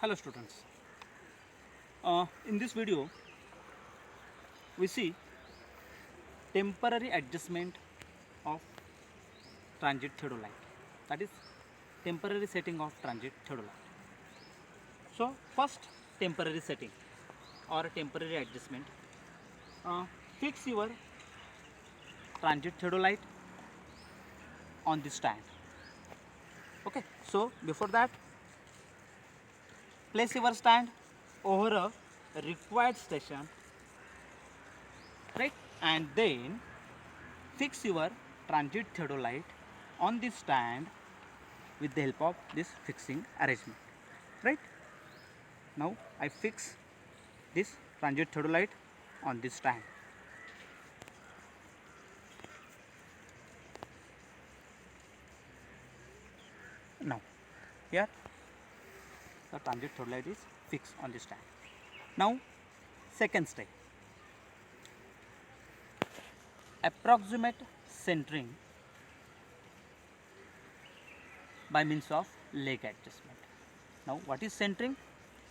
Hello students. In this video we see temporary adjustment of transit theodolite, that is temporary setting of transit theodolite. So first, temporary setting or temporary adjustment. Fix your transit theodolite on the stand. Okay, so before that, place your stand over a required station, right, and then fix your transit theodolite on the stand with the help of this fixing arrangement, right. Now I fix this transit theodolite on this stand. Now here the transit theodolite is fixed on the stand. Now second step, approximate centering by means of leg adjustment. Now what is centering?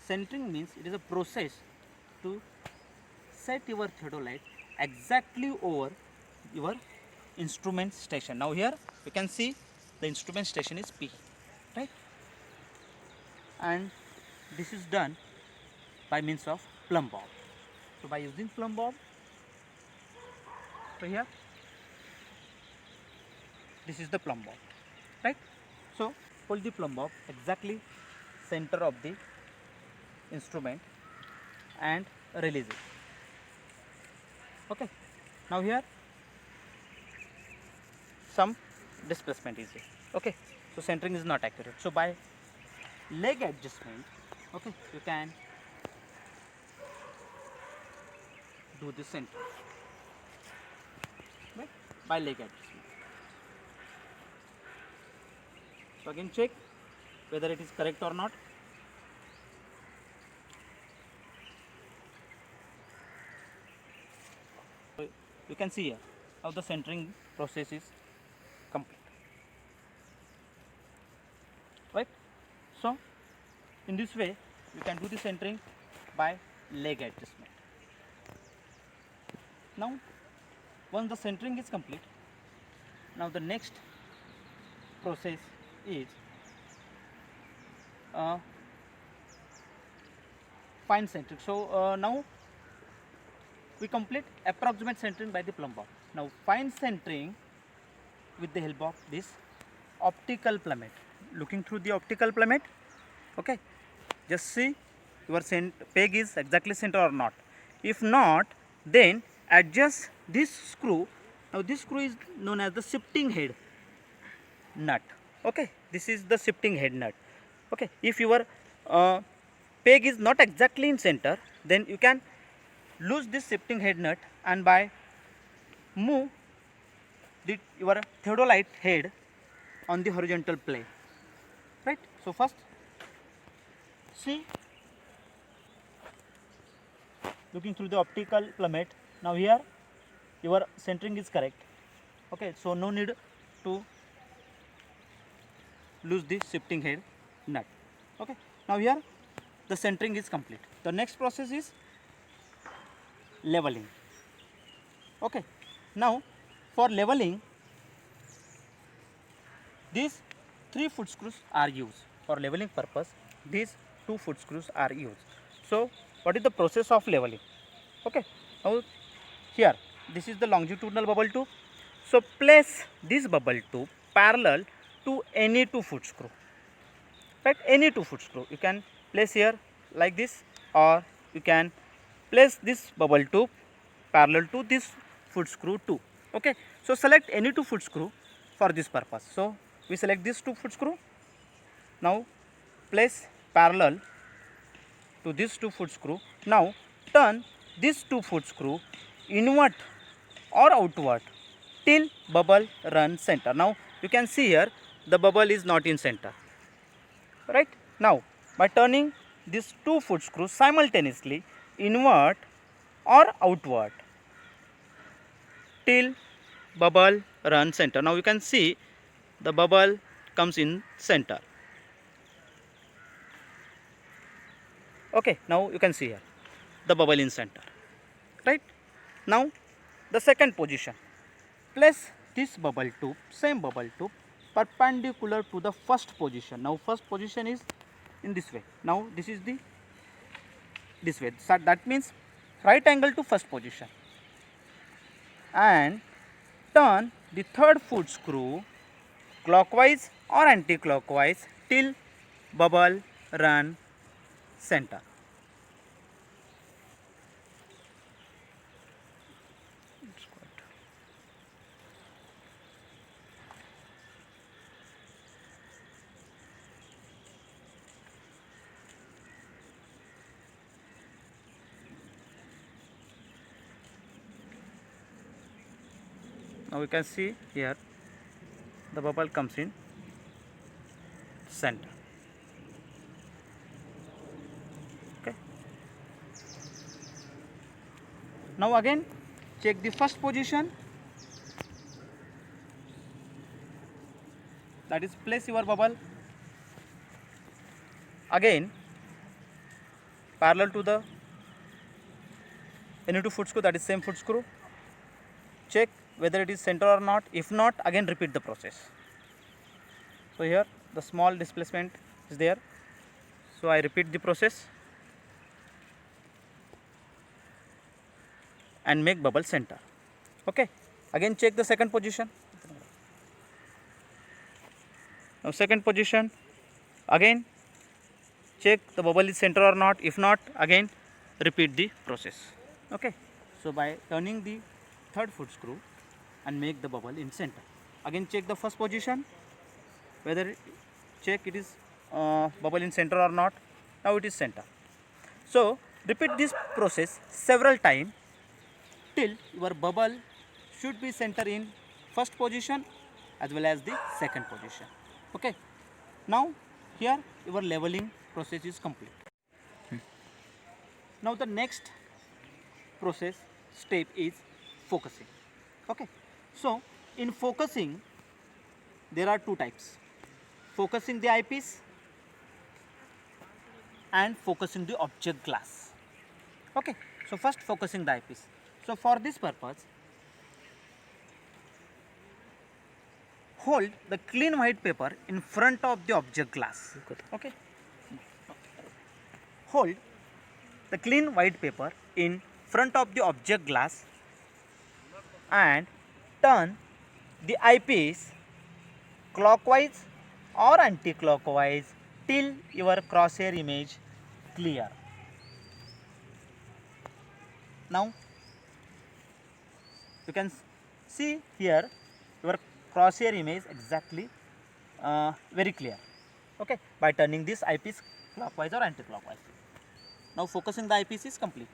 Centering means it is a process to set your theodolite exactly over your instrument station. Now here you can see the instrument station is P, right, and this is done by means of plumb bob. So by using plumb bob, so here this is the plumb bob, right. So hold the plumb bob exactly center of the instrument and release it. Okay, now here some displacement is there. Okay, so centering is not accurate. So by leg adjustment, okay, you can do the center, right, by leg adjustment. So again check whether it is correct or not. So you can see here how the centering process is complete, right. So in this way you can do the centering by leg adjustment. Now once the centering is complete, now the next process is fine centering. So now we complete approximate centering by the plumb bob. Now fine centering with the help of this optical plummet. Looking through the optical plummet, okay, just see your peg is exactly center or not. If not, then adjust this screw. Now this screw is known as the shifting head nut. Okay, this is the shifting head nut. Okay, if your peg is not exactly in center, then you can lose this shifting head nut and by move your theodolite head on the horizontal plane, right. So first see, looking through the optical plummet, now here your centering is correct. Okay, so no need to lose the shifting head nut. Okay, now here the centering is complete. The next process is leveling. Okay, now for leveling, these 3 foot screws are used. For leveling purpose, these 2 foot screws are used. So what is the process of leveling? Okay, now here this is the longitudinal bubble tube. So place this bubble tube parallel to any 2 foot screw, right, any 2 foot screw. You can place here like this, or you can place this bubble tube parallel to this foot screw too. Okay, so select any 2 foot screw for this purpose. So we select this 2 foot screw. Now place parallel to this 2 foot screw. Now turn this 2 foot screw inward or outward till bubble run center. Now you can see here the bubble is not in center, right. Now by turning this 2 foot screw simultaneously inward or outward till bubble run center. Now you can see the bubble comes in center. Okay, now you can see here the bubble in center, right? Now the second position, place this bubble tube, same bubble tube, perpendicular to the first position. Now first position is in this way. Now this is the this way. So that means right angle to first position, and turn the third foot screw clockwise or anti-clockwise till bubble run center. Now you can see here the bubble comes in center. Okay. Now again check the first position, that is place your bubble again parallel to the any two foot screw, that is same foot screw. Check whether it is center or not. If not, again repeat the process. So here the small displacement is there, so I repeat the process and make bubble center. Okay, again check the second position. Now second position, again check the bubble is center or not. If not, again repeat the process. Okay, so by turning the third foot screw and make the bubble in center. Again check the first position, whether check it is bubble in center or not. Now it is center. So repeat this process several times till your bubble should be center in first position as well as the second position. Okay, now here your leveling process is complete. Now the next process step is focusing. Okay, so in focusing there are two types: focusing the eyepiece and focusing the object glass. Okay, so first focusing the eyepiece. So for this purpose, hold the clean white paper in front of the object glass. Okay, hold the clean white paper in front of the object glass and turn the eyepiece clockwise or anti-clockwise till your crosshair image clear. Now you can see here your crosshair image exactly very clear. Okay, by turning this eyepiece clockwise or anti-clockwise. Now focusing the eyepiece is complete.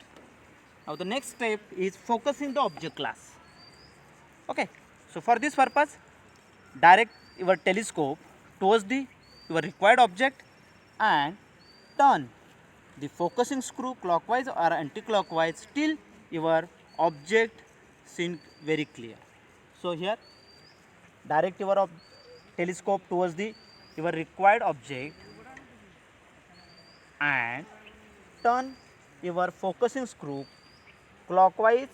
Now the next step is focusing the object glass. Okay, so for this purpose, direct your telescope towards the your required object and turn the focusing screw clockwise or anti-clockwise till your object seen very clear. So here direct your telescope towards the your required object and turn your focusing screw clockwise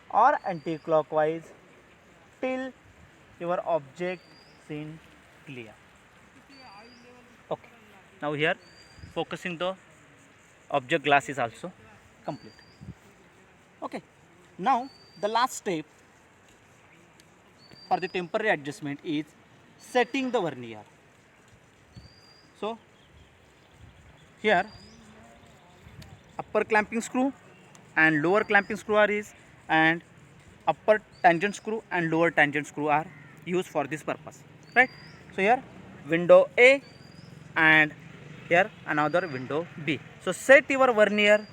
or anti-clockwise till your object seen clear. Okay, now here focusing the object glass is also complete. Okay, now the last step for the temporary adjustment is setting the vernier. So here upper clamping screw and lower clamping screw are used, and upper tangent screw and lower tangent screw are used for this purpose, right? So here window A and here another window B. So set your vernier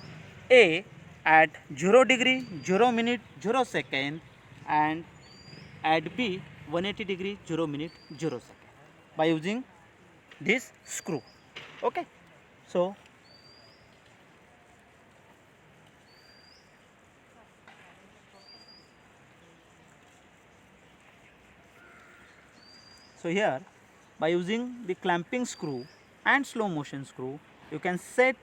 A at 0 degree, 0 minute, 0 second, and at B 180 degree, 0 minute, 0 second by using this screw. Okay, so here by using the clamping screw and slow motion screw, you can set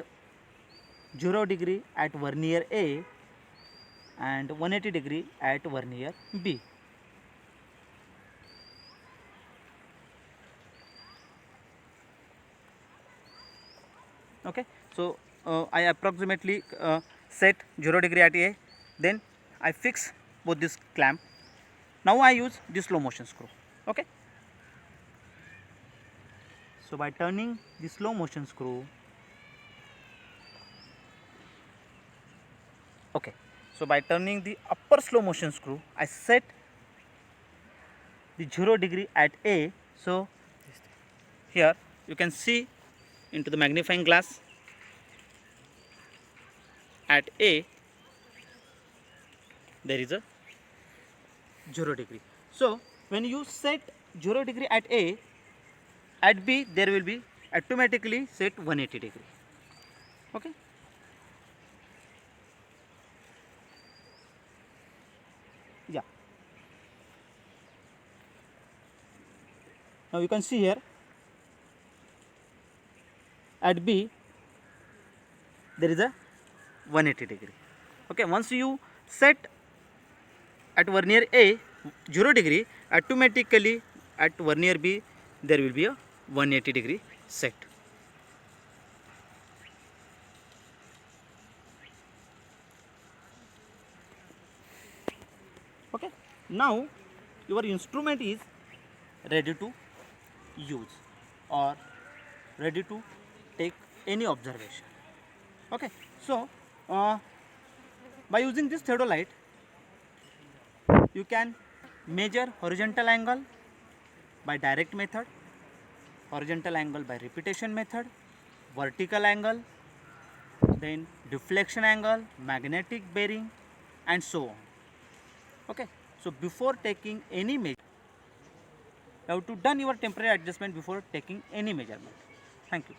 0 degree at vernier A and 180 degree at vernier B. Okay, so I approximately set 0 degree at A, then I fix both this clamp. Now I use the slow motion screw. Okay, so by turning the slow motion screw, okay, so by turning the upper slow motion screw, I set the 0 degree at A. So here you can see into the magnifying glass at A there is a 0 degree. So when you set 0 degree at A, at B there will be automatically set 180 degree. Okay, yeah, now you can see here at B there is a 180 degree. Okay, once you set at vernier A 0 degree, automatically at vernier B there will be a 180 degree set. Okay, now your instrument is ready to use or ready to take any observation. Okay, so by using this theodolite you can measure horizontal angle by direct method, horizontal angle by repetition method, vertical angle, then deflection angle, magnetic bearing, and so on. Okay, so before taking any measure, you have to done your temporary adjustment before taking any measurement. Thank you.